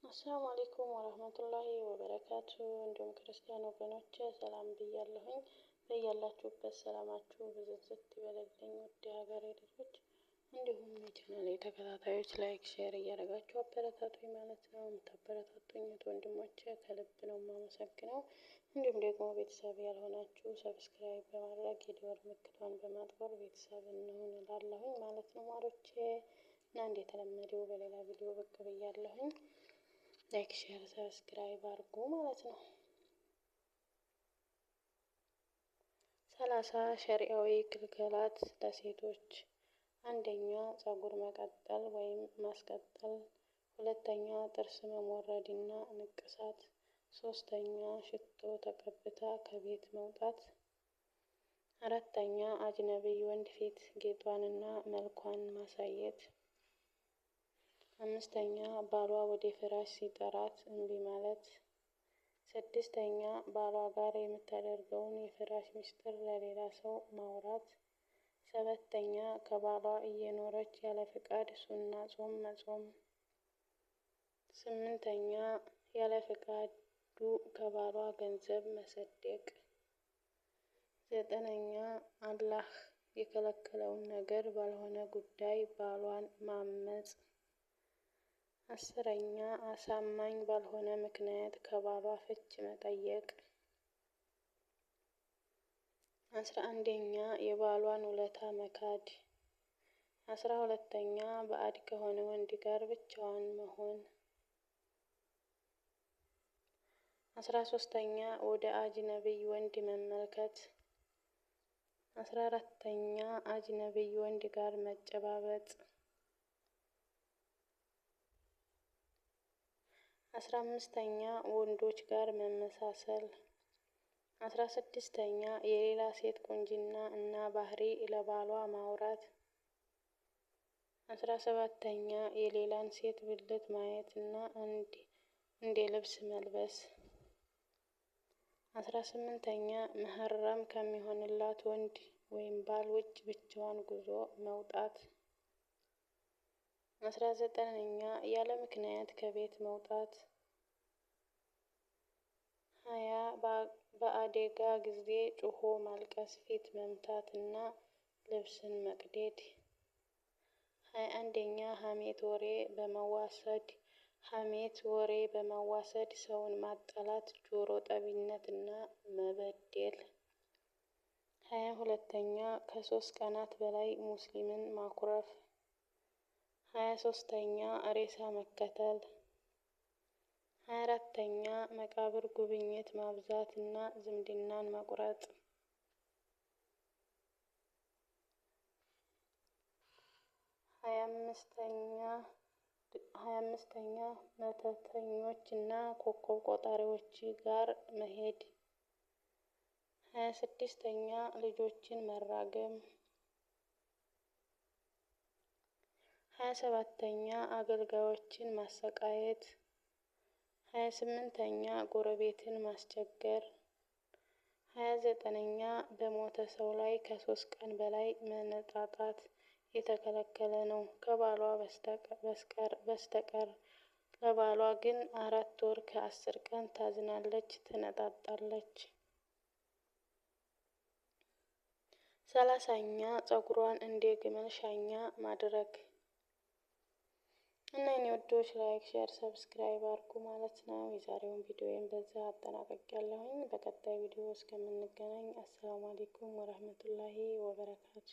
አሰላሙ አለይኩም ወራህመቱላሂ ወበረካቱ። እንዲሁም ክርስቲያን ወገኖቼ ሰላም ብያለሁኝ። በያላችሁበት ሰላማችሁ ብዝዝት ይበልልኝ። ውድ ሀገሬ ልጆች እንዲሁም የቻናሌ ተከታታዮች ላይክ፣ ሼር እያደረጋችሁ አበረታቱኝ ማለት ነው። የምታበረታቱኝ ወንድሞቼ ከልብ ነው የማመሰግነው። እንዲሁም ደግሞ ቤተሰብ ያልሆናችሁ ሰብስክራይብ በማድረግ የደወል ምልክቷን በማጥቆር ቤተሰብ እንሁን እላለሁኝ ማለት ነው ማሮቼ። እና እንደተለመደው በሌላ ቪዲዮ ብቅ ብያለሁኝ። ላይክ፣ ሼር፣ ሰብስክራይብ አድርጉ ማለት ነው። 30 ሸሪዓዊ ክልከላት ለሴቶች። አንደኛ ፀጉር መቀጠል ወይም ማስቀጠል። ሁለተኛ ጥርስ መሞረድና ንቅሳት። ሶስተኛ ሽቶ ተቀብታ ከቤት መውጣት። አራተኛ አጅነቢይ ወንድ ፊት ጌጧንና መልኳን ማሳየት። አምስተኛ ባሏ ወደ ፍራሽ ሲጠራት እምቢ ማለት። ስድስተኛ ባሏ ጋር የምታደርገውን የፍራሽ ምስጢር ለሌላ ሰው ማውራት። ሰባተኛ ከባሏ እየኖረች ያለ ፍቃድ ሱና ጾም መጾም። ስምንተኛ ያለ ፍቃዱ ከባሏ ገንዘብ መሰደቅ። ዘጠነኛ አላህ የከለከለውን ነገር ባልሆነ ጉዳይ ባሏን ማመጽ። አስረኛ አሳማኝ ባልሆነ ምክንያት ከባሏ ፍች መጠየቅ። 11ኛ የባሏን ውለታ መካድ። 12ኛ ባዕድ ከሆነ ወንድ ጋር ብቻዋን መሆን። 13ኛ ወደ አጅነቢይ ወንድ መመልከት። 14ኛ አጅነቢይ ወንድ ጋር መጨባበጥ። 15ኛ ወንዶች ጋር መመሳሰል። 16ኛ የሌላ ሴት ቁንጅና እና ባህሪ ለባሏ ማውራት። 17ኛ የሌላን ሴት ብልት ማየት እና እንደ ልብስ መልበስ። 18ኛ መሐረም ከሚሆንላት ወንድ ወይም ባል ውጭ ብቻዋን ጉዞ መውጣት። 19ኛ ያለ ምክንያት ከቤት መውጣት። 20 በአደጋ ጊዜ ጮሆ ማልቀስ፣ ፊት መምታት እና ልብስን መቅደድ። 21ኛ ሐሜት ወሬ በማዋሰድ ሰውን ማጣላት፣ ጆሮ ጠቢነት እና መበደል። 22ኛ ከ3 ቀናት በላይ ሙስሊምን ማኩረፍ። 23ኛ ሬሳ መከተል። 24ኛ መቃብር ጉብኝት ማብዛት እና ዝምድናን መቁረጥ። 25ኛ መተተኞች እና ኮከብ ቆጣሪዎች ጋር መሄድ። 26ኛ ልጆችን መራገም። 27ኛ አገልጋዮችን ማሰቃየት። 28ኛ ጎረቤትን ማስቸገር። 29ኛ በሞተ ሰው ላይ ከ3 ቀን በላይ መነጣጣት የተከለከለ ነው ከባሏ በስተቀር። ለባሏ ግን 4 ወር ከ10 ቀን ታዝናለች፣ ትነጣጣለች። 30ኛ ፀጉሯን እንደ ግመል ሻኛ ማድረግ። እና የኔ ወዶች ላይክ፣ ሼር፣ ሰብስክራይብ አድርጉ ማለት ነው። የዛሬውን ቪዲዮዬን በዛ አጠናቅቄያለሁኝ። በቀጣይ ቪዲዮ እስከምንገናኝ አሰላሙ አለይኩም ወራህመቱላሂ ወበረካቱ።